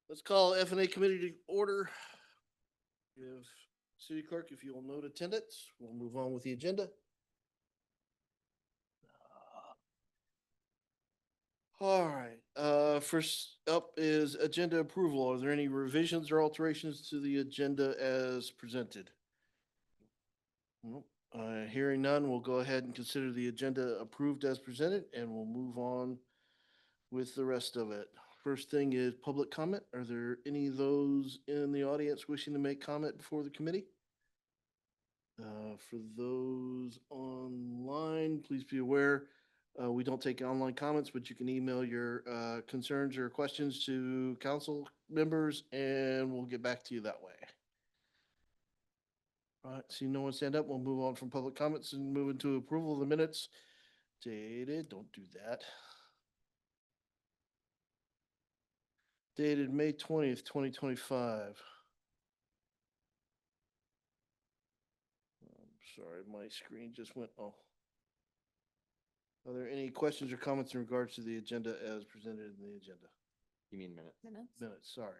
Let's call F&A committee to order. If city clerk, if you'll note attendance, we'll move on with the agenda. All right, first up is agenda approval. Are there any revisions or alterations to the agenda as presented? Nope. Hearing none, we'll go ahead and consider the agenda approved as presented, and we'll move on with the rest of it. First thing is public comment. Are there any of those in the audience wishing to make comment before the committee? For those online, please be aware, we don't take online comments, but you can email your concerns or questions to council members and we'll get back to you that way. All right, see no one stand up. We'll move on from public comments and move into approval of the minutes. Dated, don't do that. Dated May 20th, 2025. Sorry, my screen just went, oh. Are there any questions or comments in regards to the agenda as presented in the agenda? You mean minutes? Minutes, sorry.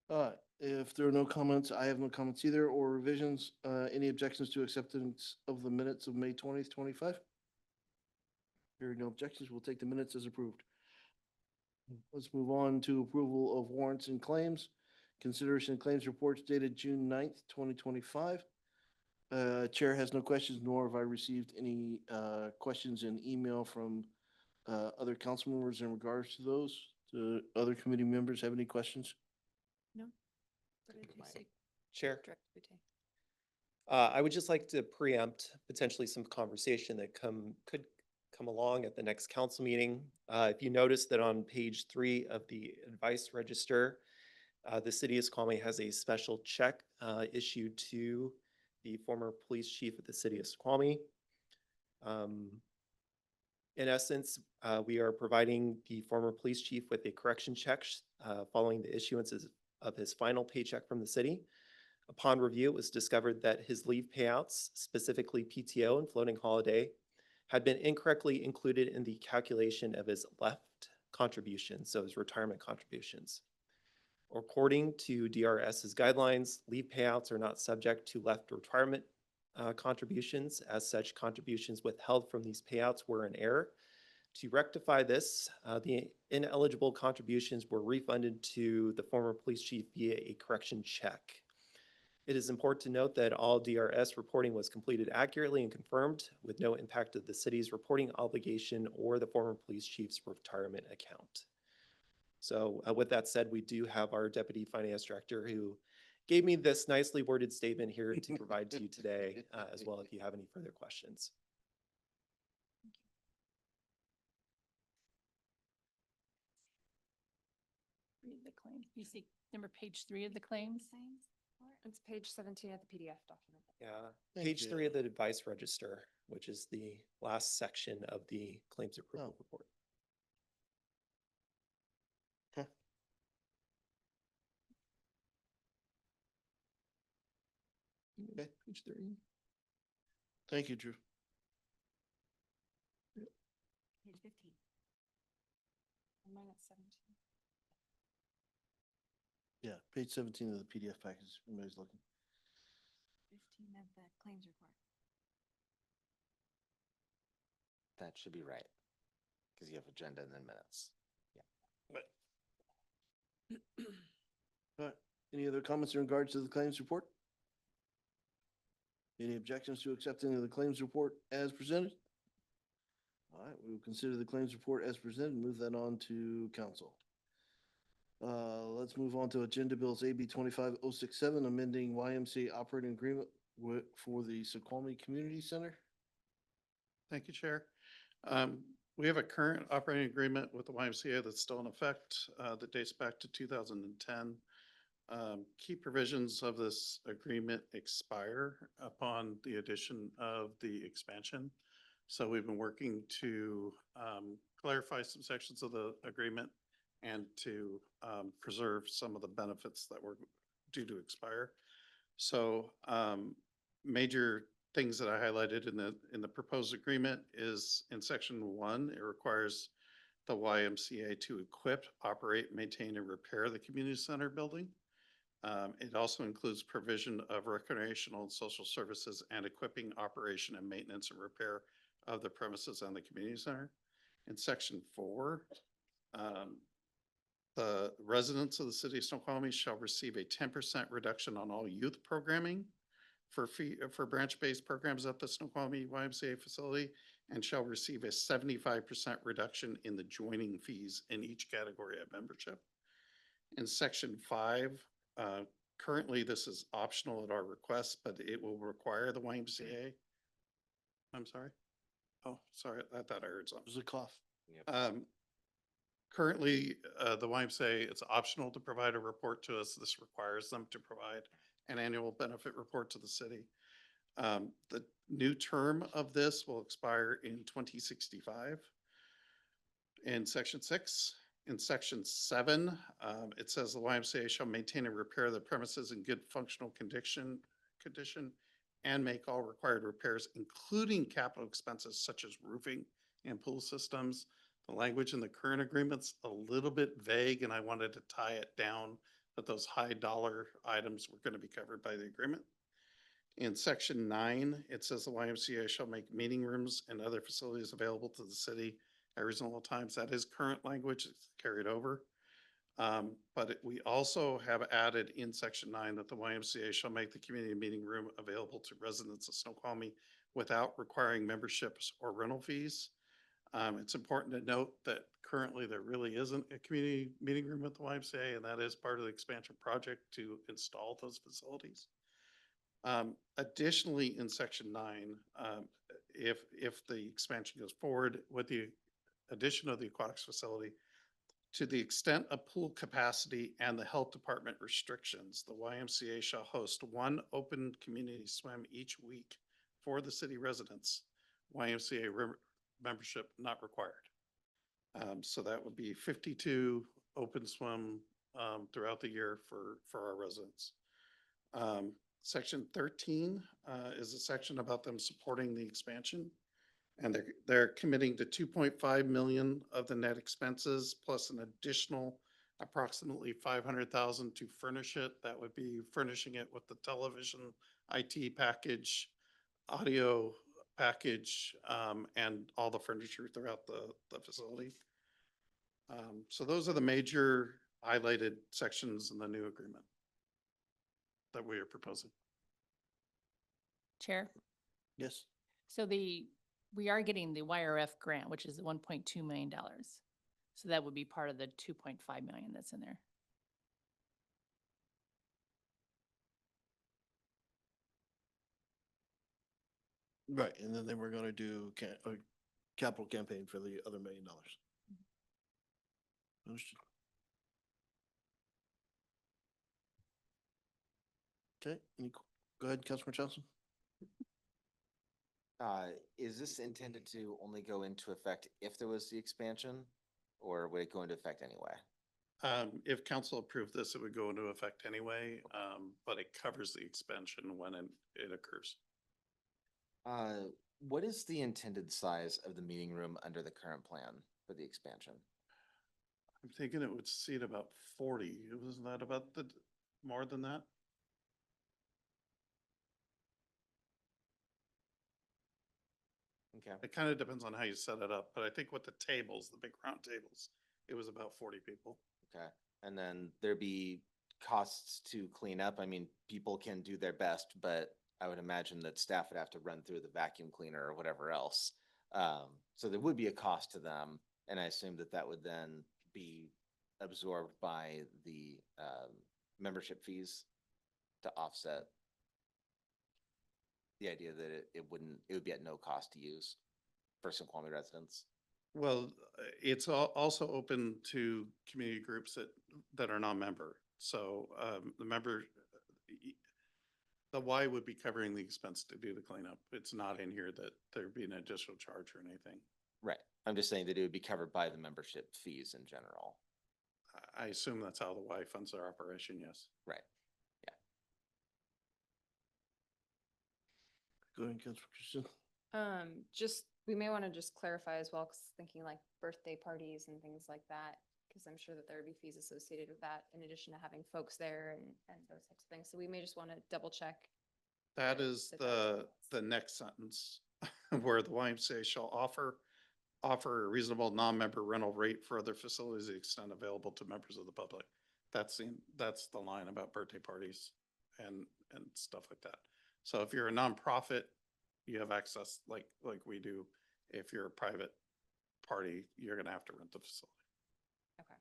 All right, if there are no comments, I have no comments either, or revisions, any objections to acceptance of the minutes of May 20th, 25? Hearing no objections, we'll take the minutes as approved. Let's move on to approval of warrants and claims. Consideration of claims reports dated June 9th, 2025. Chair has no questions, nor have I received any questions in email from other council members in regards to those. Do other committee members have any questions? No. What did you say? Chair, Director Boutte? I would just like to preempt potentially some conversation that could come along at the next council meeting. If you notice that on page 3 of the advice register, the city of Snoqualmie has a special check issued to the former police chief of the city of Snoqualmie. In essence, we are providing the former police chief with a correction check following the issuance of his final paycheck from the city. Upon review, it was discovered that his leave payouts, specifically PTO and floating holiday, had been incorrectly included in the calculation of his left contributions, so his retirement contributions. According to DRS's guidelines, leave payouts are not subject to left retirement contributions. As such, contributions withheld from these payouts were in error. To rectify this, the ineligible contributions were refunded to the former police chief via a correction check. It is important to note that all DRS reporting was completed accurately and confirmed with no impact of the city's reporting obligation or the former police chief's retirement account. So with that said, we do have our deputy finance director who gave me this nicely worded statement here to provide to you today as well if you have any further questions. Read the claim. You see number page 3 of the claims? It's page 17 of the PDF document. Yeah, Thank page you. 3 of the advice register, which is the last section of the claims approval report. Okay. Okay. Page 3. Thank you, Drew. Page 15. Mine at 17. Yeah, page 17 of the PDF package. Everybody's looking. 15 of the claims report. That should be right, because you have agenda and then minutes. All right. Any other comments in regards to the claims report? Any objections to accepting of the claims report as presented? All right, we will consider the claims report as presented and move that on to council. Let's move on to agenda bills AB 25067, amending YMCA operating agreement for the Snoqualmie Community Center. Thank you, Chair. We have a current operating agreement with the YMCA that's still in effect that dates back to 2010. Key provisions of this agreement expire upon the addition of the expansion. So we've been working to clarify some sections of the agreement and to preserve some of the benefits that were due to expire. So major things that I highlighted in the proposed agreement is in section 1, it requires the YMCA to equip, operate, maintain, and repair the community center building. It also includes provision of recreational and social services and equipping, operation, and maintenance and repair of the premises and the community center. In section 4, the residents of the city of Snoqualmie shall receive a 10% reduction on all youth programming for branch-based programs at the Snoqualmie YMCA facility, and shall receive a 75% reduction in the joining fees in each category of membership. In section 5, currently this is optional at our request, but it will require the YMCA. I'm sorry. Oh, sorry. I thought I heard something. There's a cough. Currently, the YMCA, it's optional to provide a report to us. This requires them to provide an annual benefit report to the city. The new term of this will expire in 2065. In section 6, in section 7, it says the YMCA shall maintain and repair the premises in good functional condition and make all required repairs, including capital expenses such as roofing and pool systems. The language in the current agreement's a little bit vague, and I wanted to tie it down that those high dollar items were going to be covered by the agreement. In section 9, it says the YMCA shall make meeting rooms and other facilities available to the city at reasonable times. That is current language, it's carried over. But we also have added in section 9 that the YMCA shall make the community meeting room available to residents of Snoqualmie without requiring memberships or rental fees. It's important to note that currently there really isn't a community meeting room at the YMCA, and that is part of the expansion project to install those facilities. Additionally, in section 9, if the expansion goes forward with the addition of the aquatics facility, to the extent of pool capacity and the health department restrictions, the YMCA shall host one open community swim each week for the city residents. YMCA membership not required. So that would be 52 open swim throughout the year for our residents. Section 13 is a section about them supporting the expansion. And they're committing to 2.5 million of the net expenses plus an additional approximately 500,000 to furnish it. That would be furnishing it with the television, IT package, audio package, and all the furniture throughout the facility. So those are the major highlighted sections in the new agreement that we are proposing. Chair, Yes. so we are getting the YRF grant, which is the $1.2 million. So that would be part of the 2.5 million that's in there. Right, and then they were gonna do a capital campaign for the other $1 million. Understood. Okay, go ahead, Councilman Johnson. Is this intended to only go into effect if there was the expansion, or would it go into effect anyway? If council approved this, it would go into effect anyway, but it covers the expansion when it occurs. What is the intended size of the meeting room under the current plan for the expansion? I'm thinking it would seat about 40. Wasn't that about more than that? Okay. It kind of depends on how you set it up, but I think with the tables, the big round tables, it was about 40 people. Okay. And then there'd be costs to clean up. I mean, people can do their best, but I would imagine that staff would have to run through the vacuum cleaner or whatever else. So there would be a cost to them. And I assume that that would then be absorbed by the membership fees to offset the idea that it would be at no cost to use for Snoqualmie residents. Well, it's also open to community groups that are non-member. So the Y would be covering the expense to do the cleanup. It's not in here that there'd be an additional charge or anything. Right. I'm just saying that it would be covered by the membership fees in general. I assume that's how the Y funds their operation, yes. Right. Go ahead, Councilor Christian. Just, we may want to just clarify as well, because thinking like birthday parties and things like that, because I'm sure that there would be fees associated with that in addition to having folks there and those types of things. So we may just want to double check. That that- is that that's- the next sentence, where the YMCA shall offer a reasonable non-member rental rate for other facilities to the extent available to members of the public. That's the line about birthday parties and stuff like that. So if you're a nonprofit, you have access like we do. If you're a private party, you're gonna have to rent the facility. Okay.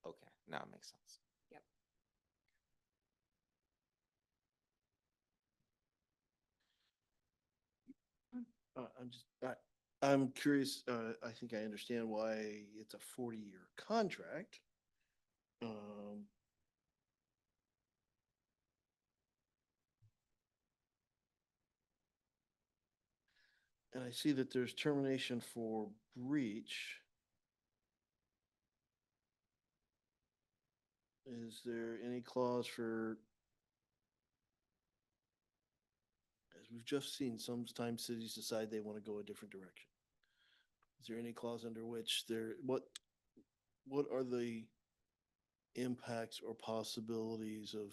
Okay, now it makes sense. Yep. I'm curious, I think I understand why it's a 40-year contract. Um, And I see that there's termination for breach. Is there any clause for? As we've just seen, sometimes cities decide they want to go a different direction. Is there any clause under which what are the impacts or possibilities of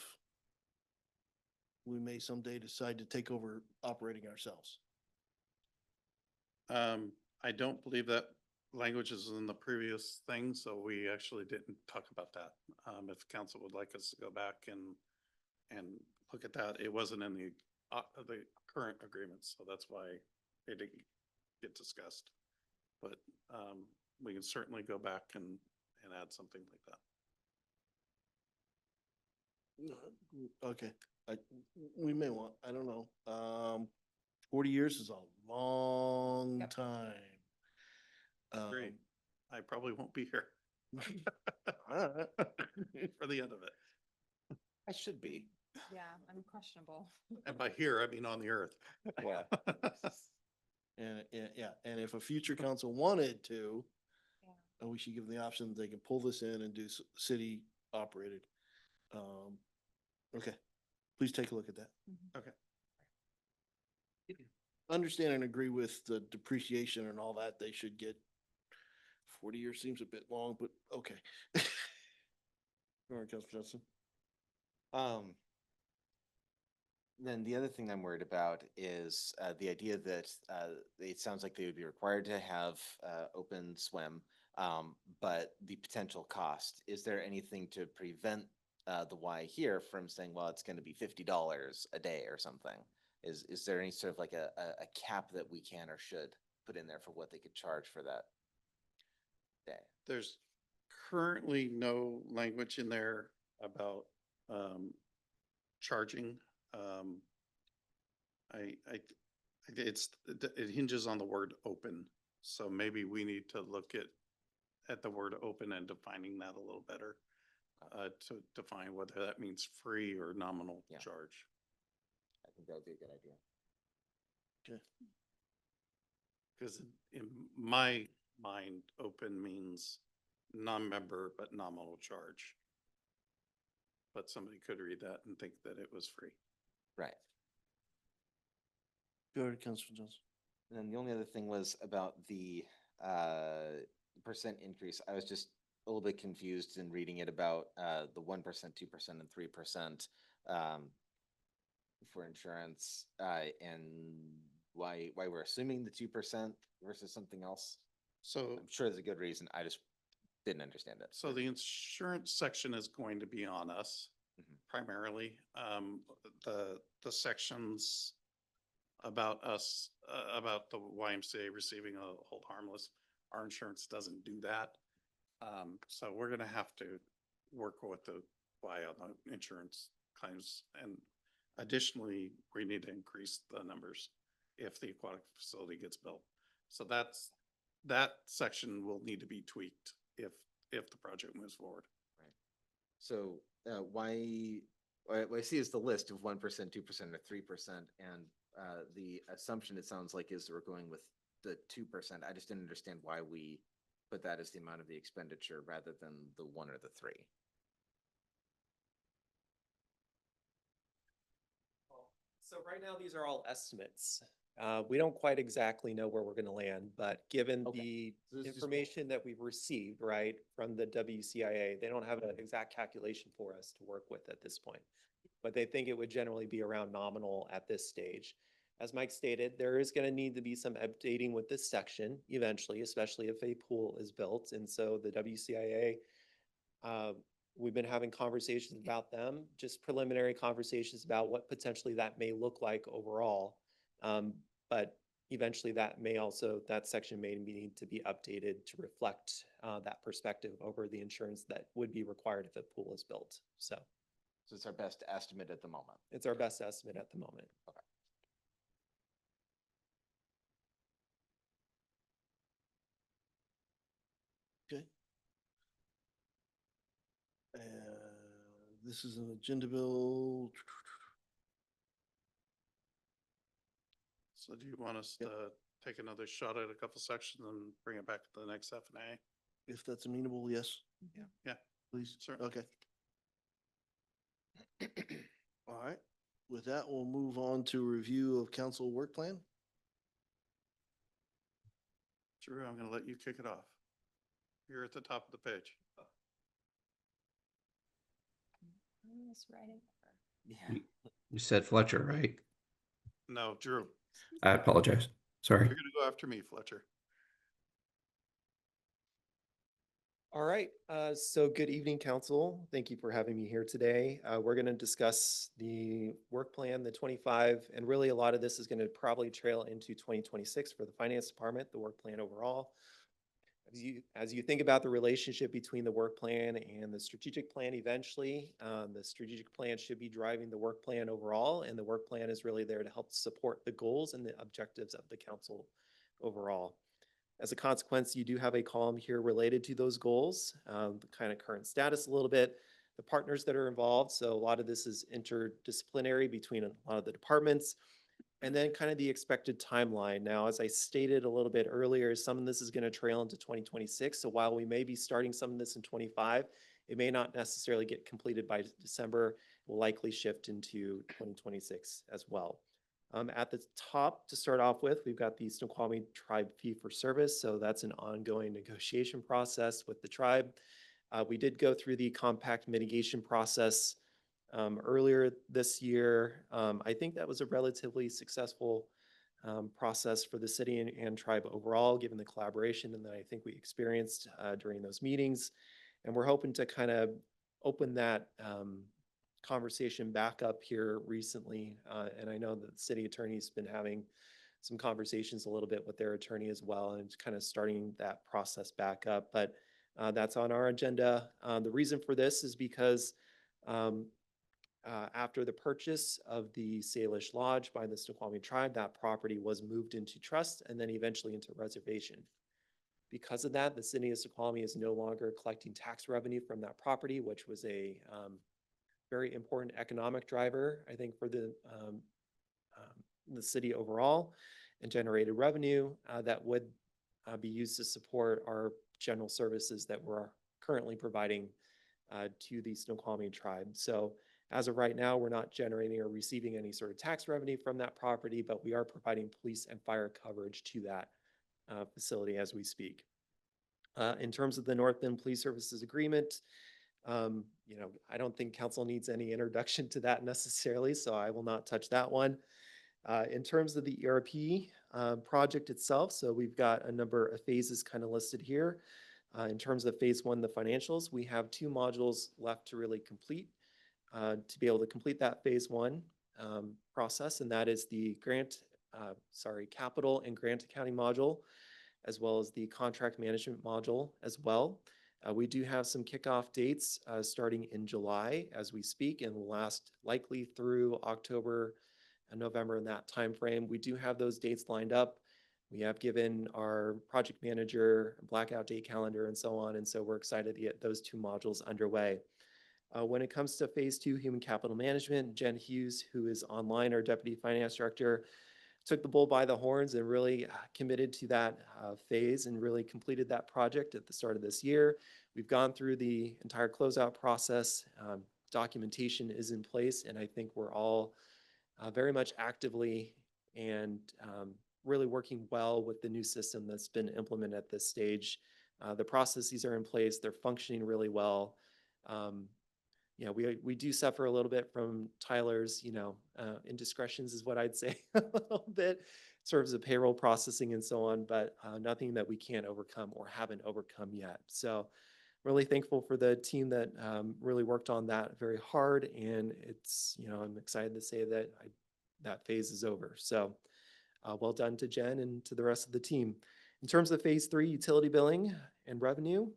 we may someday decide to take over operating ourselves? I don't believe that language is in the previous thing, so we actually didn't talk about that. If council would like us to go back and look at that, it wasn't in the current agreement, so that's why it didn't get discussed. But, we can certainly go back and add something like that. Okay, we may want, I don't know. 40 years is a long Yep. time. Great. I probably won't be here Alright. for the end of it. I should be. Yeah, I'm questionable. And by here, I mean on the earth. Yeah. And, yeah, and if a future council wanted to, Yeah. we should give them the option, they can pull this in and do city operated. Okay, please take a look at that. Okay. Understand and agree with the depreciation and all that, they should get 40 years seems a bit long, but okay. All right, Councilor Johnson. Then the other thing I'm worried about is the idea that it sounds like they would be required to have open swim, but the potential cost, is there anything to prevent the Y here from saying, well, it's going to be $50 a day or something? Is there any sort of like a cap that we can or should put in there for what they could charge for that day? There's currently no language in there about charging. It hinges on the word open. So maybe we need to look at the word open and defining that a little better to define whether that means free or nominal Yeah. charge. I think that would be a good idea. Okay. Because in my mind, open means non-member but nominal charge. But somebody could read that and think that it was free. Right. Go ahead, Councilor Johnson. And then the only other thing was about the percent increase. I was just a little bit confused in reading it about the 1%, 2%, and 3% for insurance, and why we're assuming the 2% versus something else. So, I'm sure there's a good reason. I just didn't understand it. so the insurance section is going to be on us Mhm. primarily. The sections about us, about the YMCA receiving a hold harmless, our insurance doesn't do that. So we're gonna have to work with the Y on the insurance claims. And additionally, we need to increase the numbers if the aquatic facility gets built. So that section will need to be tweaked if the project moves forward. So what I see is the list of 1%, 2%, or 3%, and the assumption it sounds like is we're going with the 2%. I just didn't understand why we put that as the amount of the expenditure rather than the one or the three. So right now, these are all estimates. We don't quite exactly know where we're gonna land, but given Okay. the So this is just- information that we've received, right, from the WCIA, they don't have an exact calculation for us to work with at this point. But they think it would generally be around nominal at this stage. As Mike stated, there is gonna need to be some updating with this section eventually, especially if a pool is built. And so the WCIA, we've been having conversations about them, just preliminary conversations about what potentially that may look like overall. But eventually that section may need to be updated to reflect that perspective over the insurance that would be required if a pool is built. So So it's our best estimate at the moment. it's our best estimate at the moment. Okay. This is an agenda bill. So do you want us Yep. to take another shot at a couple sections and bring it back to the next F and A? If that's amenable, yes. Yeah. Please. Sure. Okay. All right. With that, we'll move on to review of council work plan. Drew, I'm gonna let you kick it off. You're at the top of the page. Let's write it. Yeah. You said Fletcher, right? No, Drew, I apologize. you're Sorry. gonna go after me, Fletcher. All right, so good evening, council. Thank you for having me here today. We're going to discuss the work plan, the 25, and really a lot of this is going to probably trail into 2026 for the finance department, the work plan overall. As you think about the relationship between the work plan and the strategic plan eventually, the strategic plan should be driving the work plan overall, and the work plan is really there to help support the goals and the objectives of the council overall. As a consequence, you do have a column here related to those goals, the kind of current status a little bit, the partners that are involved. So a lot of this is interdisciplinary between a lot of the departments, and then kind of the expected timeline. Now, as I stated a little bit earlier, some of this is going to trail into 2026. So while we may be starting some of this in 25, it may not necessarily get completed by December. It will likely shift into 2026 as well. At the top, to start off with, we've got the Snoqualmie Tribe Fee for Service. So that's an ongoing negotiation process with the tribe. We did go through the compact mitigation process earlier this year. I think that was a relatively successful process for the city and tribe overall, given the collaboration and that I think we experienced during those meetings. And we're hoping to kind of open that conversation back up here recently. And I know that the city attorney's been having some conversations a little bit with their attorney as well, and kind of starting that process back up. But that's on our agenda. The reason for this is because after the purchase of the Salish Lodge by the Snoqualmie tribe, that property was moved into trust and then eventually into reservation. Because of that, the city of Snoqualmie is no longer collecting tax revenue from that property, which was a very important economic driver, I think, for the city overall, and generated revenue that would be used to support our general services that we're currently providing to the Snoqualmie tribe. So as of right now, we're not generating or receiving any sort of tax revenue from that property, but we are providing police and fire coverage to that facility as we speak. In terms of the North Bend Police Services Agreement, I don't think council needs any introduction to that necessarily, so I will not touch that one. In terms of the ERP project itself, so we've got a number of phases kind of listed here. In terms of phase one, the financials, we have 2 modules left to really complete to be able to complete that phase one process, and that is the capital and grant accounting module, as well as the contract management module as well. We do have some kickoff dates starting in July as we speak, and will last likely through October and November in that timeframe. We do have those dates lined up. We have given our project manager a blackout date calendar and so on, and so we're excited to get those 2 modules underway. When it comes to phase 2, human capital management, Jen Hughes, who is online, our deputy finance director, took the bull by the horns and really committed to that phase and really completed that project at the start of this year. We've gone through the entire closeout process. Documentation is in place, and I think we're all very much actively and really working well with the new system that's been implemented at this stage. The processes are in place. They're functioning really well. We do suffer a little bit from Tyler's, indiscretions is what I'd say a little bit, in terms of payroll processing and so on, but nothing that we can't overcome or haven't overcome yet. So really thankful for the team that really worked on that very hard. And it's, I'm excited to say that that phase is over. So well done to Jen and to the rest of the team. In terms of phase 3, utility billing and revenue,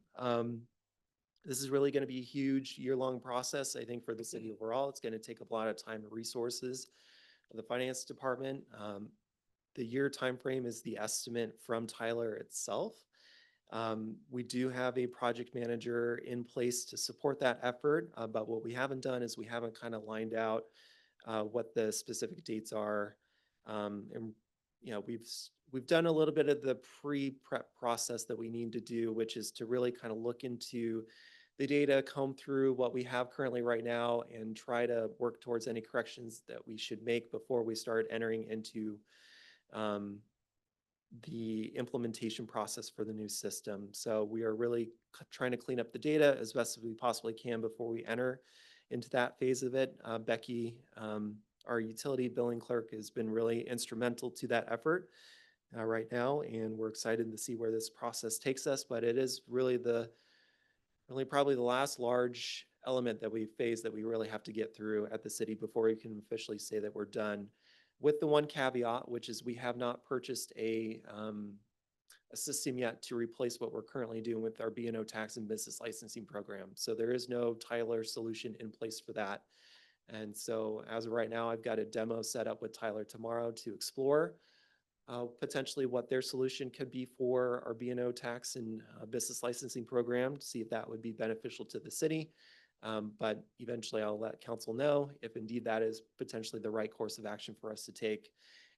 this is really going to be a huge year-long process, I think, for the city overall. It's going to take a lot of time and resources of the finance department. The year timeframe is the estimate from Tyler itself. We do have a project manager in place to support that effort, but what we haven't done is we haven't kind of lined out what the specific dates are. And we've done a little bit of the pre-prep process that we need to do, which is to really kind of look into the data, comb through what we have currently right now, and try to work towards any corrections that we should make before we start entering into the implementation process for the new system. So we are really trying to clean up the data as best as we possibly can before we enter into that phase of it. Becky, our utility billing clerk, has been really instrumental to that effort right now, and we're excited to see where this process takes us. But it is really probably the last large element that we face that we really have to get through at the city before we can officially say that we're done. With the one caveat, which is we have not purchased a system yet to replace what we're currently doing with our B&O tax and business licensing program. So there is no Tyler solution in place for that. And so as of right now, I've got a demo set up with Tyler tomorrow to explore potentially what their solution could be for our B&O tax and business licensing program, to see if that would be beneficial to the city. But eventually I'll let council know if indeed that is potentially the right course of action for us to take.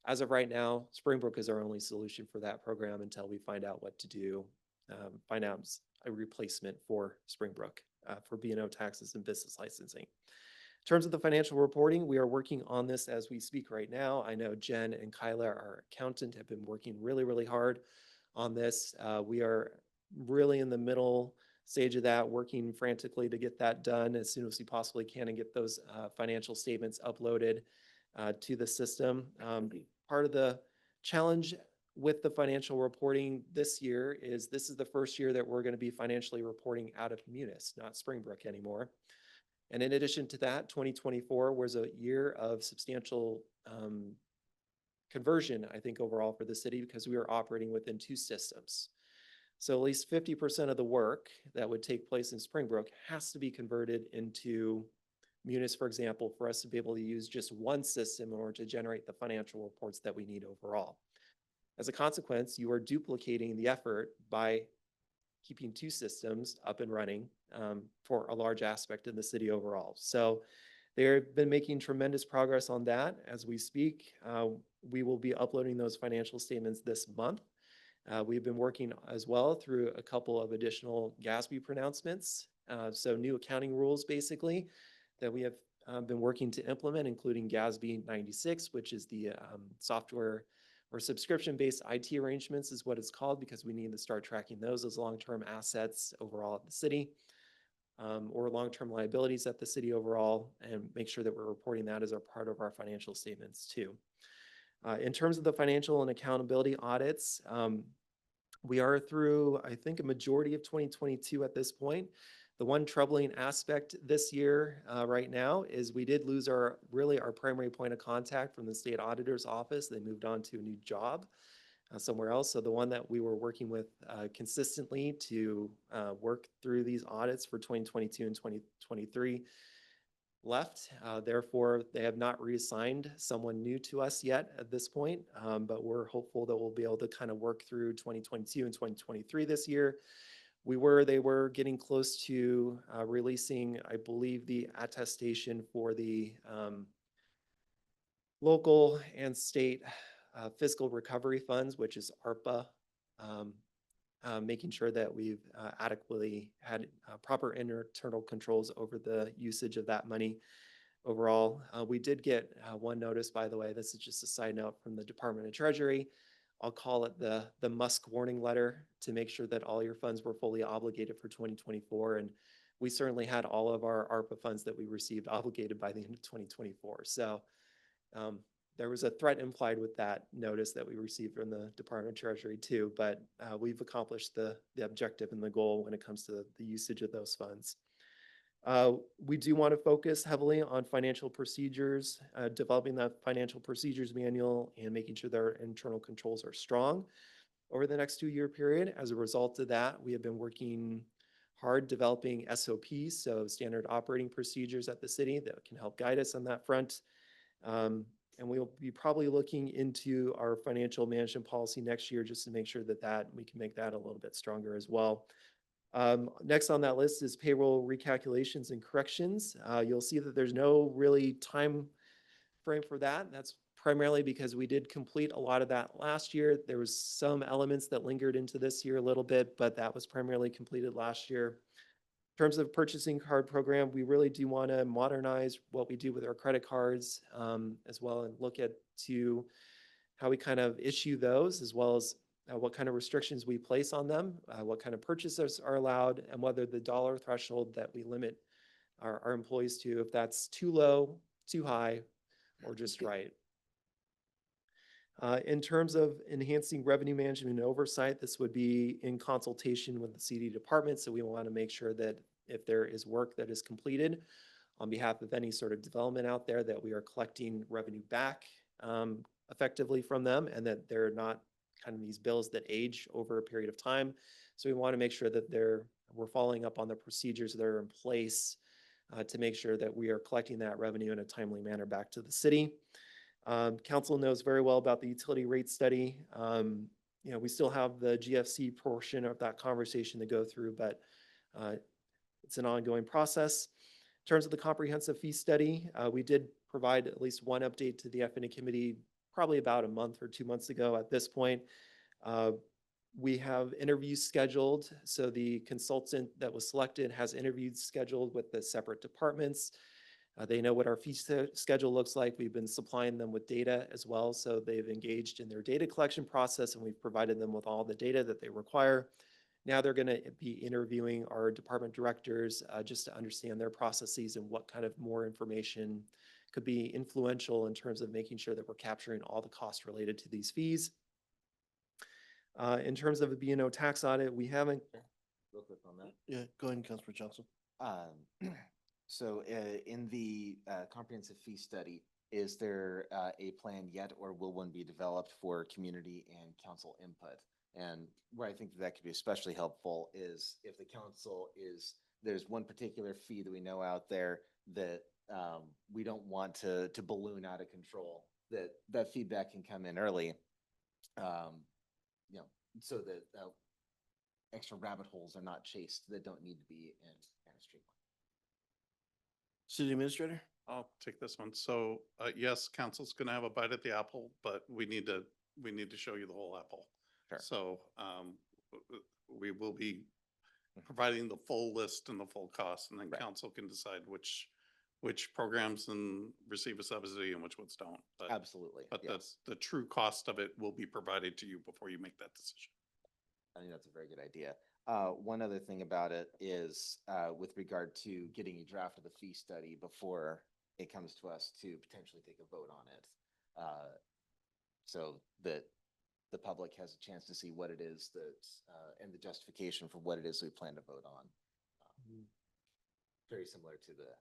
As of right now, Springbrook is our only solution for that program until we find out what to do, find out a replacement for Springbrook for B&O taxes and business licensing. In terms of the financial reporting, we are working on this as we speak right now. I know Jen and Kyla, our accountant, have been working really, really hard on this. We are really in the middle stage of that, working frantically to get that done as soon as we possibly can and get those financial statements uploaded to the system. Part of the challenge with the financial reporting this year is this is the first year that we're going to be financially reporting out of Munis, not Springbrook anymore. And in addition to that, 2024 was a year of substantial conversion, I think, overall for the city, because we were operating within 2 systems. So at least 50% of the work that would take place in Springbrook has to be converted into Munis, for example, for us to be able to use just one system in order to generate the financial reports that we need overall. As a consequence, you are duplicating the effort by keeping 2 systems up and running for a large aspect of the city overall. So they've been making tremendous progress on that as we speak. We will be uploading those financial statements this month. We've been working as well through a couple of additional GASB pronouncements. So new accounting rules, basically, that we have been working to implement, including GASB 96, which is the software or subscription-based IT arrangements is what it's called, because we need to start tracking those as long-term assets overall at the city, or long-term liabilities at the city overall, and make sure that we're reporting that as a part of our financial statements too. In terms of the financial and accountability audits, we are through, I think, a majority of 2022 at this point. The one troubling aspect this year right now is we did lose our primary point of contact from the state auditor's office. They moved on to a new job somewhere else. So the one that we were working with consistently to work through these audits for 2022 and 2023 left. Therefore, they have not reassigned someone new to us yet at this point, but we're hopeful that we'll be able to kind of work through 2022 and 2023 this year. They were getting close to releasing, I believe, the attestation for the local and state fiscal recovery funds, which is ARPA, making sure that we've adequately had proper internal controls over the usage of that money overall. We did get one notice, by the way, this is just a side note from the Department of Treasury. I'll call it the Musk warning letter to make sure that all your funds were fully obligated for 2024. And we certainly had all of our ARPA funds that we received obligated by the end of 2024. So there was a threat implied with that notice that we received from the Department of Treasury too, but we've accomplished the objective and the goal when it comes to the usage of those funds. We do want to focus heavily on financial procedures, developing that financial procedures manual and making sure their internal controls are strong over the next 2-year period. As a result of that, we have been working hard developing SOPs, so standard operating procedures at the city that can help guide us on that front. And we'll be probably looking into our financial management policy next year just to make sure that we can make that a little bit stronger as well. Next on that list is payroll recalculations and corrections. You'll see that there's no really time frame for that. That's primarily because we did complete a lot of that last year. There was some elements that lingered into this year a little bit, but that was primarily completed last year. In terms of purchasing card program, we really do want to modernize what we do with our credit cards as well, and look at to how we kind of issue those, as well as what kind of restrictions we place on them, what kind of purchases are allowed, and whether the dollar threshold that we limit our employees to, if that's too low, too high, or just right. In terms of enhancing revenue management and oversight, this would be in consultation with the CD department. So we want to make sure that if there is work that is completed on behalf of any sort of development out there, that we are collecting revenue back effectively from them, and that they're not kind of these bills that age over a period of time. So we want to make sure that we're following up on the procedures that are in place to make sure that we are collecting that revenue in a timely manner back to the city. Council knows very well about the utility rate study. We still have the GFC portion of that conversation to go through, but it's an ongoing process. In terms of the comprehensive fee study, we did provide at least one update to the F&A committee probably about a month or 2 months ago at this point. We have interviews scheduled. So the consultant that was selected has interviews scheduled with the separate departments. They know what our fee schedule looks like. We've been supplying them with data as well. So they've engaged in their data collection process, and we've provided them with all the data that they require. Now they're going to be interviewing our department directors just to understand their processes and what kind of more information could be influential in terms of making sure that we're capturing all the costs related to these fees. In terms of the B&O tax audit, we haven't. Real quick on that. Yeah, go ahead, Councilor Johnson. So in the comprehensive fee study, is there a plan yet, or will one be developed for community and council input? And where I think that could be especially helpful is if the council there's one particular fee that we know out there that we don't want to balloon out of control, that feedback can come in early, so that extra rabbit holes are not chased that don't need to be in kind of streamlined. City Administrator? I'll take this one. So yes, council's going to have a bite at the apple, but we need to show you the whole apple. Sure. So we will be providing the full list and the full cost, and then Right. council can decide which programs and receive a subsidy and which ones don't. But, Absolutely. But Yes. the true cost of it will be provided to you before you make that decision. I think that's a very good idea. One other thing about it is with regard to getting a draft of the fee study before it comes to us to potentially take a vote on it. So that the public has a chance to see what it is and the justification for what it is we plan to vote on. Very similar to the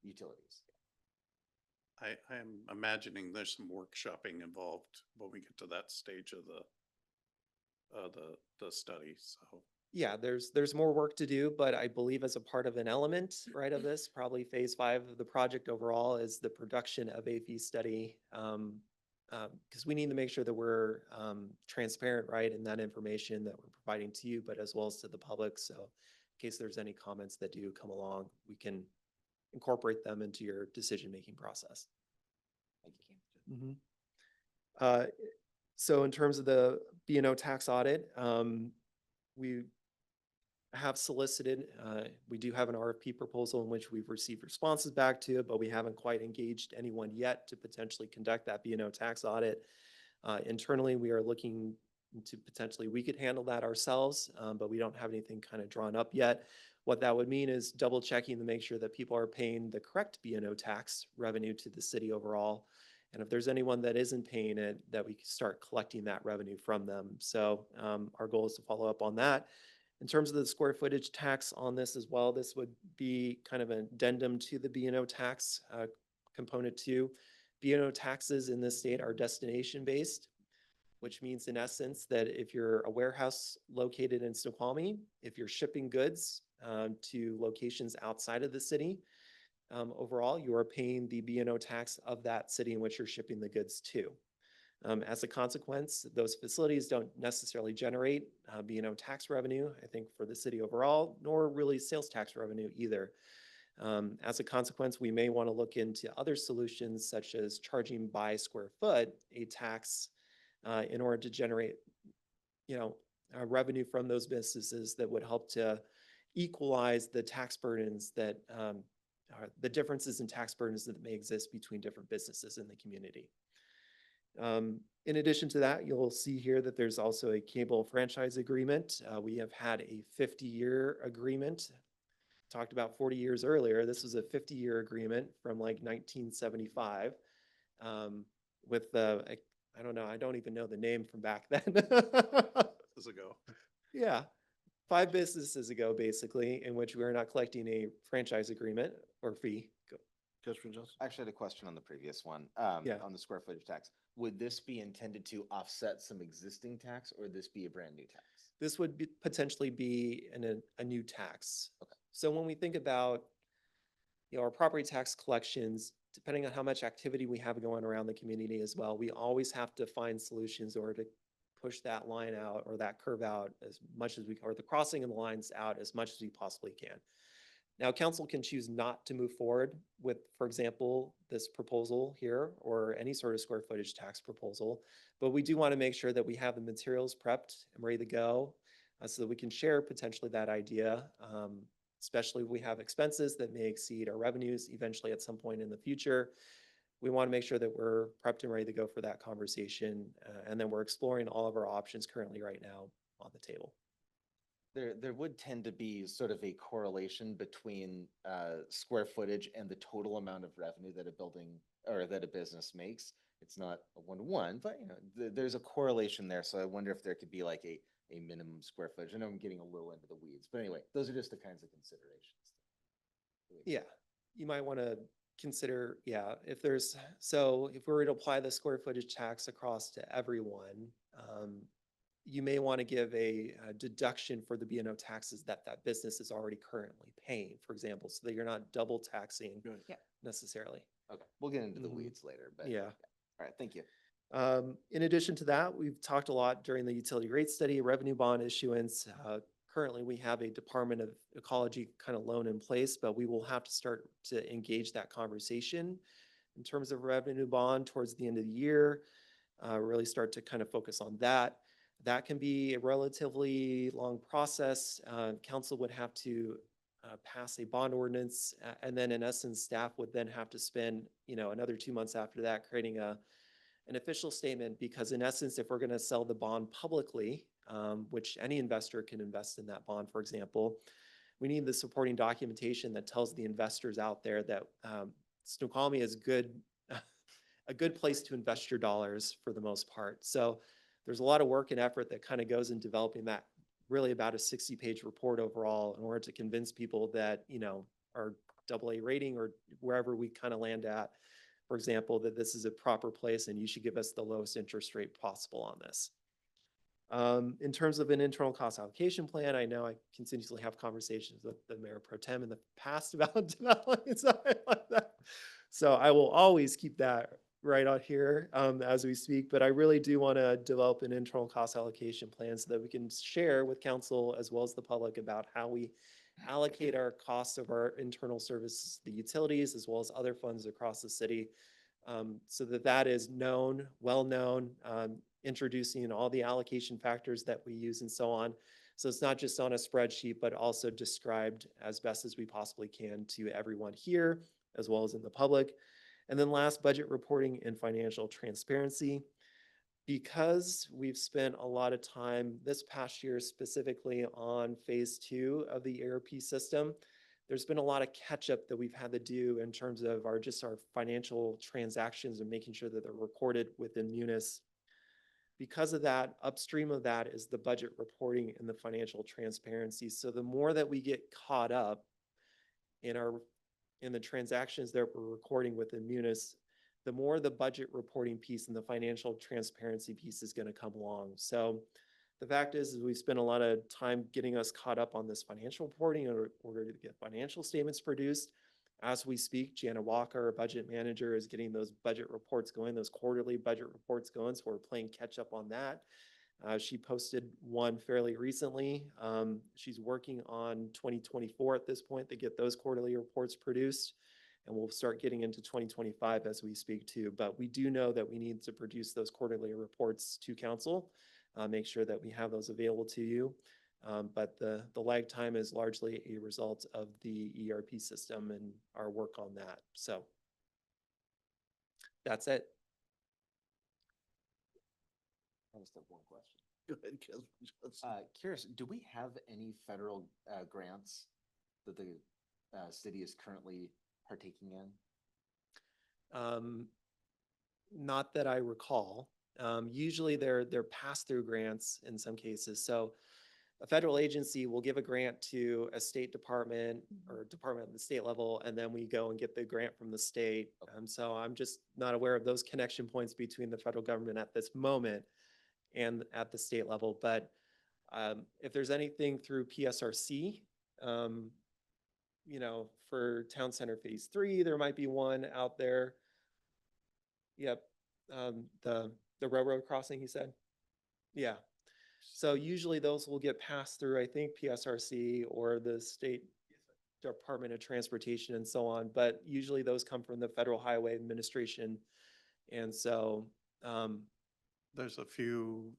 utilities. I am imagining there's some workshopping involved when we get to that stage of the study. So Yeah, there's more work to do, but I believe as a part of an element, right, of this, probably phase 5 of the project overall is the production of a fee study. Because we need to make sure that we're transparent, right, in that information that we're providing to you, but as well as to the public. So in case there's any comments that do come along, we can incorporate them into your decision-making process. Thank you. Uh, So in terms of the B&O tax audit, we have solicited, we do have an RFP proposal in which we've received responses back to, but we haven't quite engaged anyone yet to potentially conduct that B&O tax audit. Internally, we are looking to potentially, we could handle that ourselves, but we don't have anything kind of drawn up yet. What that would mean is double checking to make sure that people are paying the correct B&O tax revenue to the city overall. And if there's anyone that isn't paying it, that we can start collecting that revenue from them. So our goal is to follow up on that. In terms of the square footage tax on this as well, this would be kind of an addendum to the B&O tax component too. B&O taxes in this state are destination based, which means in essence that if you're a warehouse located in Snoqualmie, if you're shipping goods to locations outside of the city, overall, you are paying the B&O tax of that city in which you're shipping the goods to. As a consequence, those facilities don't necessarily generate B&O tax revenue, I think, for the city overall, nor really sales tax revenue either. As a consequence, we may want to look into other solutions such as charging by square foot a tax in order to generate, revenue from those businesses that would help to equalize the tax burdens that the differences in tax burdens that may exist between different businesses in the community. In addition to that, you'll see here that there's also a cable franchise agreement. We have had a 50-year agreement. Talked about 40 years earlier. This was a 50-year agreement from like 1975 with I don't know, I don't even know the name from back then. Years ago. Yeah, 5 businesses ago, basically, in which we are not collecting a franchise agreement or fee. Councilman Johnson? I actually had a question on the previous one, Yeah. on the square footage tax. Would this be intended to offset some existing tax, or would this be a brand new tax? This would be potentially be a new tax. Okay. So when we think about, our property tax collections, depending on how much activity we have going around the community as well, we always have to find solutions in order to push that line out or that curve out as much as we, or the crossing of the lines out as much as we possibly can. Now, council can choose not to move forward with, for example, this proposal here or any sort of square footage tax proposal, but we do want to make sure that we have the materials prepped and ready to go so that we can share potentially that idea, especially if we have expenses that may exceed our revenues eventually at some point in the future. We want to make sure that we're prepped and ready to go for that conversation, and then we're exploring all of our options currently right now on the table. There would tend to be sort of a correlation between square footage and the total amount of revenue that a building or that a business makes. It's not a one-to-one, but there's a correlation there. So I wonder if there could be like a minimum square footage. I know I'm getting a little into the weeds, but anyway, those are just the kinds of considerations. Yeah, you might want to consider, if we were to apply the square footage tax across to everyone, you may want to give a deduction for the B&O taxes that business is already currently paying, for example, so that you're not double taxing Right. Yep. necessarily. Okay, we'll get into the Mhm. weeds later, but Yeah. All right, thank you. In addition to that, we've talked a lot during the utility rate study, revenue bond issuance. Currently, we have a Department of Ecology kind of loan in place, but we will have to start to engage that conversation in terms of revenue bond towards the end of the year, really start to kind of focus on that. That can be a relatively long process. Council would have to pass a bond ordinance, and then in essence, staff would then have to spend, another 2 months after that creating an official statement, because in essence, if we're going to sell the bond publicly, which any investor can invest in that bond, for example, we need the supporting documentation that tells the investors out there that Snoqualmie is a good place to invest your dollars for the most part. So there's a lot of work and effort that kind of goes in developing that, really about a 60-page report overall, in order to convince people that, our AA rating or wherever we kind of land at, for example, that this is a proper place and you should give us the lowest interest rate possible on this. In terms of an internal cost allocation plan, I know I continuously have conversations with the Mayor Pro Tem in the past about developing something like that. So I will always keep that right out here as we speak, but I really do want to develop an internal cost allocation plan so that we can share with council as well as the public about how we allocate our costs of our internal services, the utilities, as well as other funds across the city so that that is known, well-known, introducing all the allocation factors that we use and so on. So it's not just on a spreadsheet, but also described as best as we possibly can to everyone here, as well as in the public. And then last, budget reporting and financial transparency. Because we've spent a lot of time this past year specifically on phase 2 of the ERP system, there's been a lot of catch up that we've had to do in terms of our financial transactions and making sure that they're recorded within Munis. Because of that, upstream of that is the budget reporting and the financial transparency. So the more that we get caught up in the transactions that we're recording within Munis, the more the budget reporting piece and the financial transparency piece is going to come along. So the fact is we've spent a lot of time getting us caught up on this financial reporting in order to get financial statements produced. As we speak, Jana Walker, our budget manager, is getting those budget reports going, those quarterly budget reports going. So we're playing catch up on that. She posted one fairly recently. She's working on 2024 at this point to get those quarterly reports produced. And we'll start getting into 2025 as we speak too. But we do know that we need to produce those quarterly reports to council, make sure that we have those available to you. But the lag time is largely a result of the ERP system and our work on that. So that's it. I just have one question. Go ahead, Councilman Johnson. Curious, do we have any federal grants that the city is currently partaking in? Not that I recall. Usually they're pass-through grants in some cases. So a federal agency will give a grant to a state department or department at the state level, and then we go and get the grant from the state. So I'm just not aware of those connection points between the federal government at this moment and at the state level. But if there's anything through PSRC, for Town Center Phase 3, there might be one out there. Yep, the railroad crossing, he said. Yeah. So usually those will get passed through, I think, PSRC or the State Department of Transportation and so on. But usually those come from the Federal Highway Administration. And so, There's a few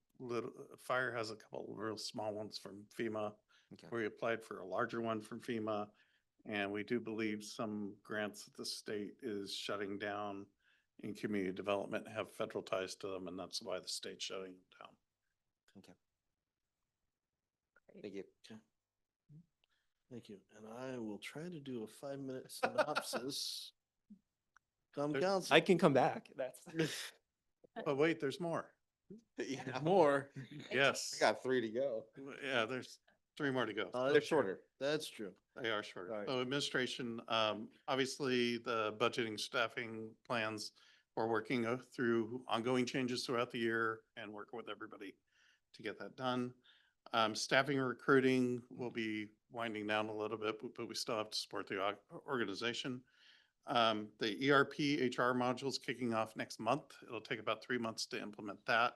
fire has a couple of real small ones from FEMA. Okay. We applied for a larger one from FEMA. And we do believe some grants that the state is shutting down in community development have federal ties to them, and that's why the state's shutting them down. Okay. Great. Thank you. Thank you. And I will try to do a 5-minute synopsis. Come There- council. I can come back. That's But wait, there's more. Yeah, More. Yes. I got 3 to go. Yeah, there's 3 more to go. They're shorter. That's true. They are shorter. All right. So administration, obviously the budgeting staffing plans, we're working through ongoing changes throughout the year and working with everybody to get that done. Staffing and recruiting will be winding down a little bit, but we still have to support the organization. The ERP HR module is kicking off next month. It'll take about 3 months to implement that.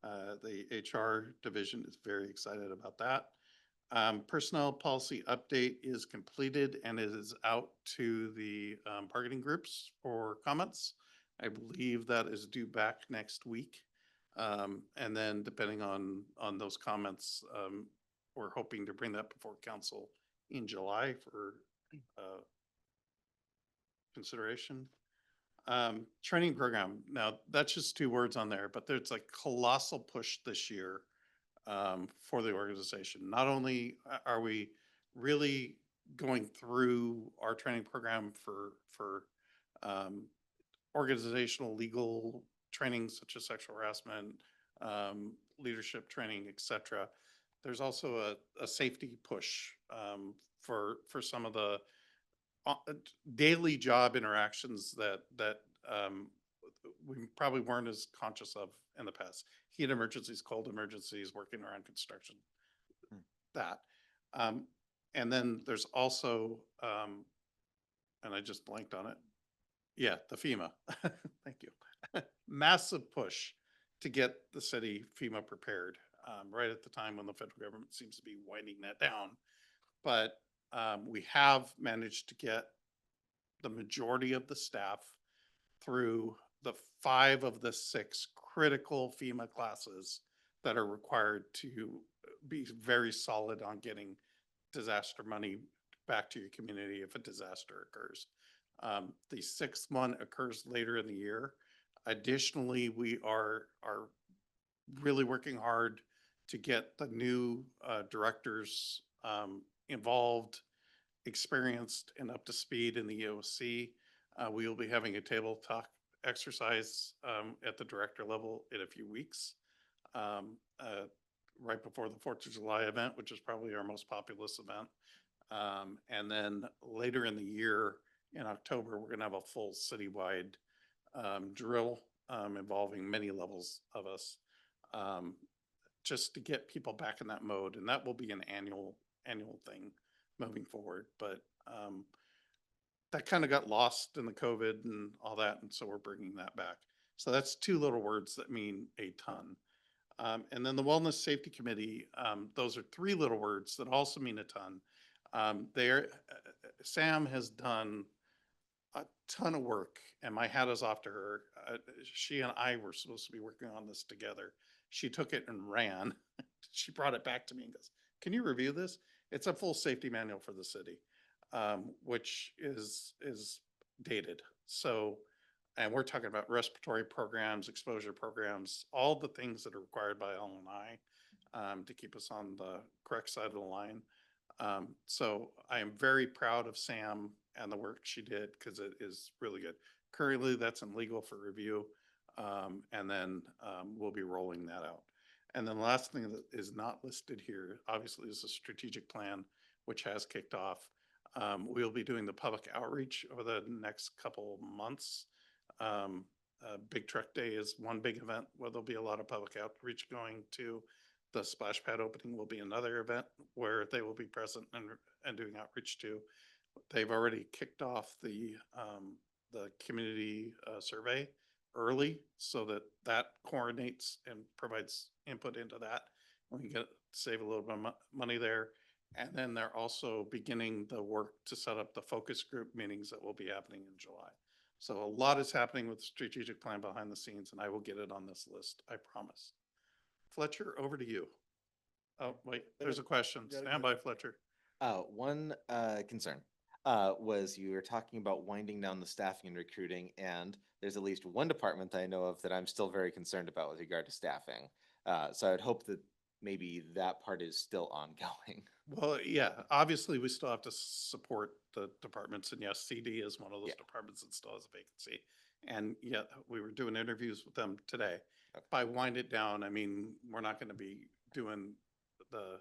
The HR division is very excited about that. Personnel policy update is completed and it is out to the bargaining groups for comments. I believe that is due back next week. And then depending on those comments, we're hoping to bring that before council in July for consideration. Training program. Now, that's just 2 words on there, but there's a colossal push this year for the organization. Not only are we really going through our training program for organizational legal training such as sexual harassment, leadership training, etc. There's also a safety push for some of the daily job interactions that we probably weren't as conscious of in the past. Heat emergencies, cold emergencies, working around construction, that. And then there's also, and I just blanked on it. Yeah, the FEMA. Thank you. Massive push to get the city FEMA prepared, right at the time when the federal government seems to be winding that down. But we have managed to get the majority of the staff through the 5 of the 6 critical FEMA classes that are required to be very solid on getting disaster money back to your community if a disaster occurs. The 6th one occurs later in the year. Additionally, we are really working hard to get the new directors involved, experienced, and up to speed in the EOC. We will be having a table talk exercise at the director level in a few weeks, right before the 4th of July event, which is probably our most populous event. And then later in the year, in October, we're going to have a full citywide drill involving many levels of us, just to get people back in that mode. And that will be an annual thing moving forward. But that kind of got lost in the COVID and all that. And so we're bringing that back. So that's 2 little words that mean a ton. And then the Wellness Safety Committee, those are 3 little words that also mean a ton. Sam has done a ton of work, and my hat is off to her. She and I were supposed to be working on this together. She took it and ran. She brought it back to me and goes, "Can you review this?" It's a full safety manual for the city, which is dated. So, and we're talking about respiratory programs, exposure programs, all the things that are required by L&I to keep us on the correct side of the line. So I am very proud of Sam and the work she did because it is really good. Currently, that's in legal for review, and then we'll be rolling that out. And then the last thing that is not listed here, obviously, is a strategic plan, which has kicked off. We'll be doing the public outreach over the next couple months. Big Truck Day is one big event where there'll be a lot of public outreach going to. The splash pad opening will be another event where they will be present and doing outreach to. They've already kicked off the community survey early so that coordinates and provides input into that. We can save a little bit of money there. And then they're also beginning the work to set up the focus group meetings that will be happening in July. So a lot is happening with the strategic plan behind the scenes, and I will get it on this list, I promise. Fletcher, over to you. Oh, wait, there's a question. Stand by, Fletcher. One concern was you were talking about winding down the staffing and recruiting, and there's at least one department that I know of that I'm still very concerned about with regard to staffing. So I'd hope that maybe that part is still ongoing. Well, yeah, obviously we still have to support the departments, and yes, CD is one of those departments that still has a vacancy. And yet we were doing interviews with them today. Okay. By wind it down, I mean, we're not going to be doing the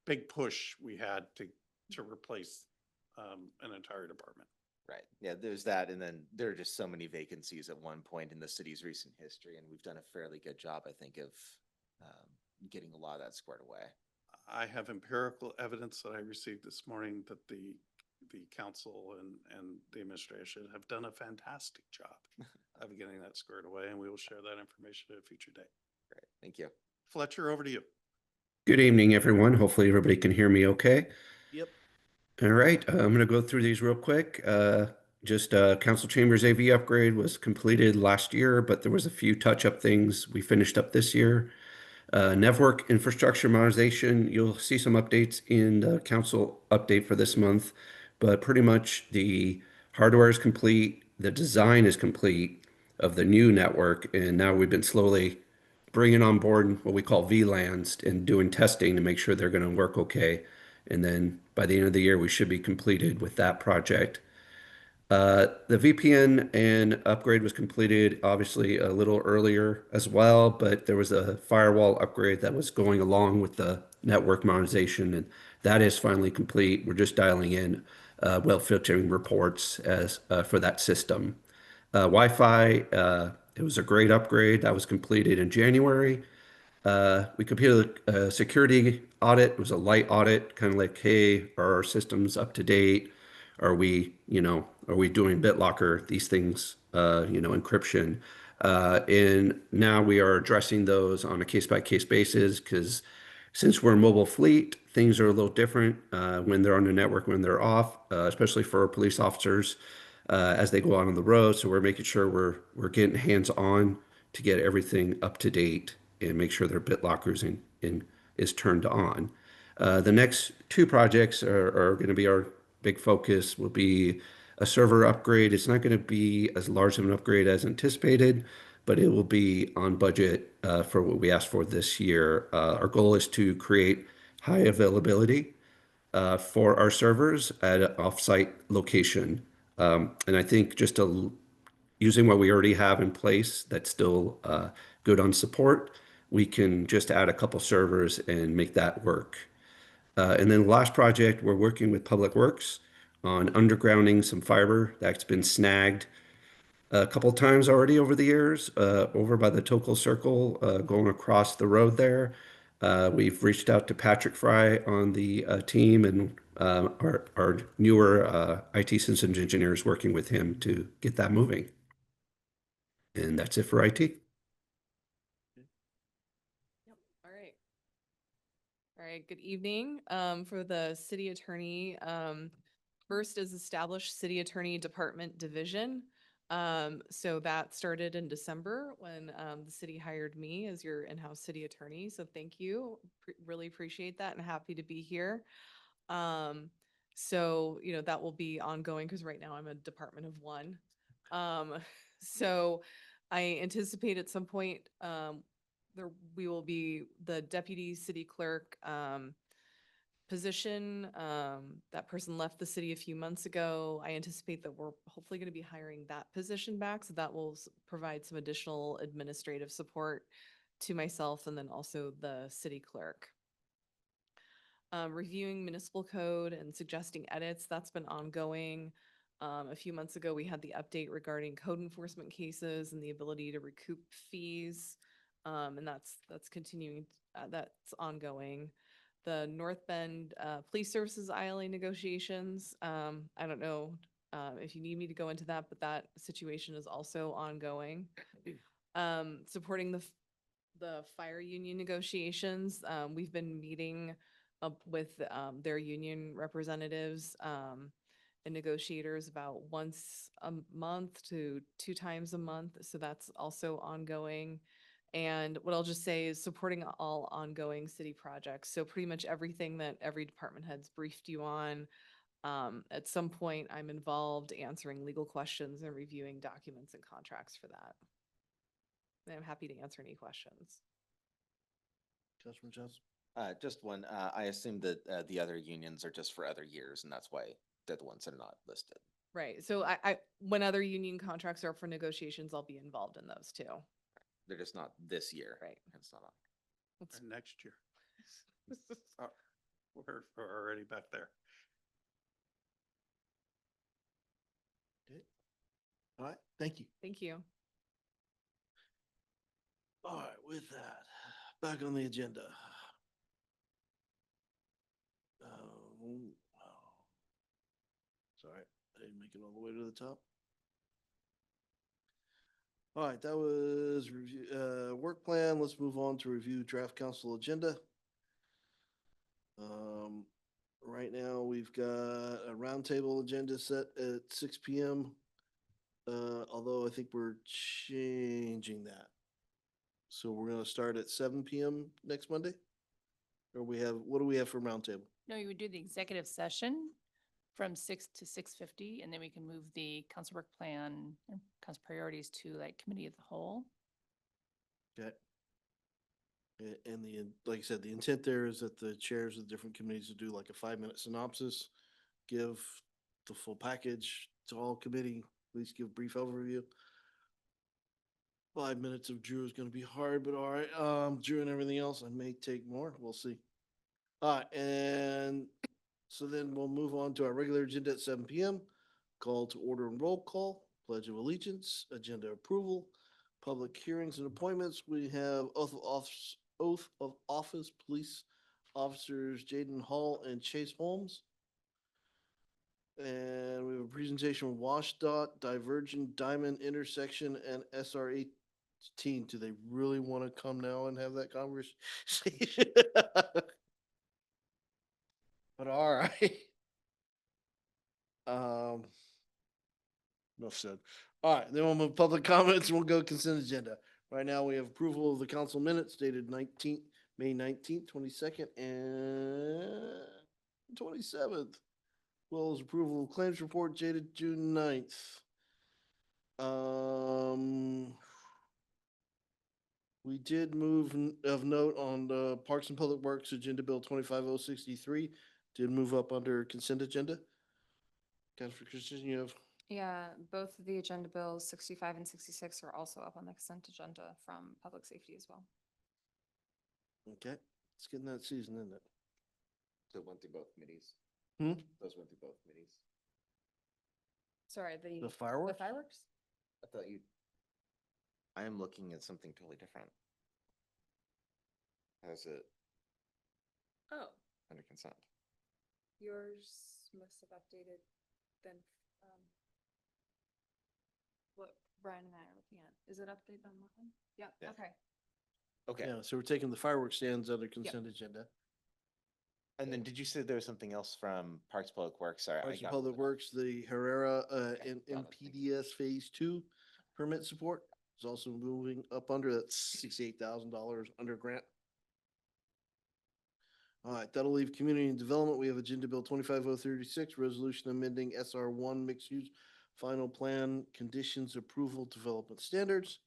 big push we had to replace an entire department. Right. Yeah, there's that. And then there are just so many vacancies at one point in the city's recent history. And we've done a fairly good job, I think, of getting a lot of that squared away. I have empirical evidence that I received this morning that the council and the administration have done a fantastic job of getting that squared away, and we will share that information at a future date. Great. Thank you. Fletcher, over to you. Good evening, everyone. Hopefully everybody can hear me okay. Yep. All right, I'm going to go through these real quick. Council Chambers AV upgrade was completed last year, but there was a few touch-up things we finished up this year. Network infrastructure modernization, you'll see some updates in the council update for this month, but pretty much the hardware is complete, the design is complete of the new network, and now we've been slowly bringing on board what we call VLANs and doing testing to make sure they're going to work okay. And then by the end of the year, we should be completed with that project. The VPN and upgrade was completed obviously a little earlier as well, but there was a firewall upgrade that was going along with the network modernization, and that is finally complete. We're just dialing in well filtering reports as for that system. Wi-Fi, it was a great upgrade that was completed in January. We completed a security audit. It was a light audit, kind of like, hey, are our systems up to date? Are we doing BitLocker, these things, encryption? And now we are addressing those on a case-by-case basis because since we're a mobile fleet, things are a little different when they're on the network, when they're off, especially for police officers. as they go out on the road. So we're making sure we're getting hands on to get everything up to date and make sure their BitLockers is turned on. The next two projects are going to be our big focus. Will be a server upgrade. It's not going to be as large of an upgrade as anticipated, but it will be on budget for what we asked for this year. Our goal is to create high availability for our servers at an offsite location. And I think just using what we already have in place that's still good on support, we can just add a couple servers and make that work. And then the last project, we're working with Public Works on undergrounding some fiber that's been snagged a couple times already over the years, over by the Tokel Circle, going across the road there. We've reached out to Patrick Fry on the team and our newer IT systems engineers working with him to get that moving. And that's it for IT. Yep. All right. All right, good evening. For the city attorney, first is established city attorney department division. So that started in December when the city hired me as your in-house city attorney. So thank you. Really appreciate that and happy to be here. So, you know, that will be ongoing because right now I'm a department of one. So I anticipate at some point, we will be the deputy city clerk, position. That person left the city a few months ago. I anticipate that we're hopefully going to be hiring that position back. So that will provide some additional administrative support to myself and then also the city clerk. Reviewing municipal code and suggesting edits, that's been ongoing. A few months ago, we had the update regarding code enforcement cases and the ability to recoup fees. And that's continuing, that's ongoing. The North Bend Police Services ILA negotiations, I don't know if you need me to go into that, but that situation is also ongoing. Supporting the fire union negotiations, we've been meeting with their union representatives and negotiators about once a month to 2 times a month. So that's also ongoing. And what I'll just say is supporting all ongoing city projects. So pretty much everything that every department head's briefed you on. At some point, I'm involved answering legal questions and reviewing documents and contracts for that. And I'm happy to answer any questions. Councilman Johnson? Just one, I assume that the other unions are just for other years, and that's why they're the ones that are not listed. Right. So I when other union contracts are up for negotiations, I'll be involved in those too. They're just not this year. Right. It's not on. And next year. We're already back there. Okay. All right, thank you. Thank you. All right, with that, back on the agenda. Sorry, I didn't make it all the way to the top. All right, that was review, work plan. Let's move on to review draft council agenda. Right now, we've got a roundtable agenda set at 6 p.m. Although I think we're changing that. So we're gonna start at 7 p.m. next Monday? Or what do we have for roundtable? No, you would do the executive session from 6 to 6:50, and then we can move the council work plan and council priorities to like committee of the whole. Okay. And like I said, the intent there is that the chairs of the different committees will do like a 5-minute synopsis, give the full package to all committee, at least give a brief overview. 5 minutes of Drew is gonna be hard, but all right, Drew and everything else, I may take more, we'll see. All right, and so then we'll move on to our regular agenda at 7 p.m. Call to order and roll call, pledge of allegiance, agenda approval, public hearings and appointments. We have oath of office, police officers Jaden Hall and Chase Holmes. And we have a presentation from WashDOT, Divergent Diamond Intersection, and SR 18. Do they really want to come now and have that conversation? But all right. Enough said. All right, then we'll move public comments and we'll go consent agenda. Right now, we have approval of the council minutes dated May 22nd, and 27th. As well as approval of claims report dated June 9th. We did move of note on the Parks and Public Works Agenda Bill 25063, did move up under consent agenda. Councilor Christensen, you have, Yeah, both of the agenda bills, 65 and 66, are also up on the consent agenda from public safety as well. okay, it's getting that season, isn't it? So it went through both committees. Hmm? Those went through both committees. Sorry, The the fireworks? fireworks? I thought you. I am looking at something totally different. How's it Oh, under consent? yours must have updated then, what Brian and I are looking at. Is it updated on that one? Yeah, Yeah. okay. Okay, Yeah, so we're taking the fireworks stands under consent agenda. and then did you say there was something else from Parks Public Works? Sorry, I Parks and got. Public Works, the Herrera, Okay, and got it, thank MPDS Phase 2 permit support is also moving up under that $68,000 under grant. All right, that'll leave community and development. We have Agenda Bill 25036, resolution amending SR1 mixed use final plan conditions approval development standards.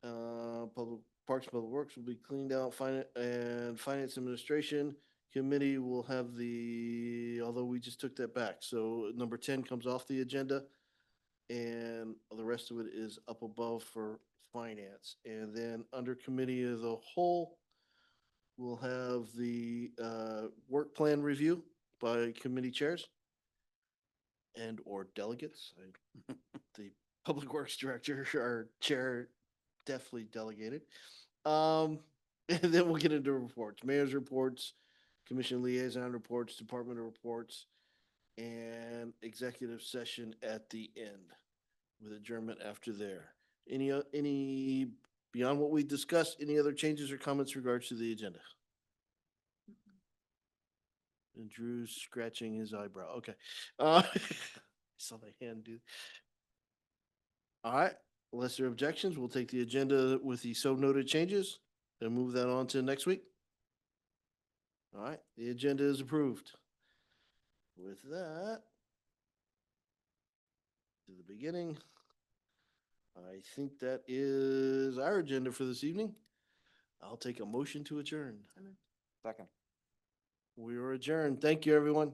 Public Parks and Public Works will be cleaned out, and Finance Administration Committee will have although we just took that back, so number 10 comes off the agenda. And the rest of it is up above for finance. And then under committee of the whole, we'll have the work plan review by committee chairs and or delegates. The Public Works Director, our chair, definitely delegated. And then we'll get into reports, mayor's reports, commission liaison reports, department reports, and executive session at the end with adjournment after there. Any, beyond what we discussed, any other changes or comments regards to the agenda? And Drew's scratching his eyebrow. Okay. Saw the hand do. All right, unless there are objections, we'll take the agenda with the so noted changes and move that on to next week. All right, the agenda is approved. With that, to the beginning, I think that is our agenda for this evening. I'll take a motion to adjourn. Second. We are adjourned. Thank you, everyone.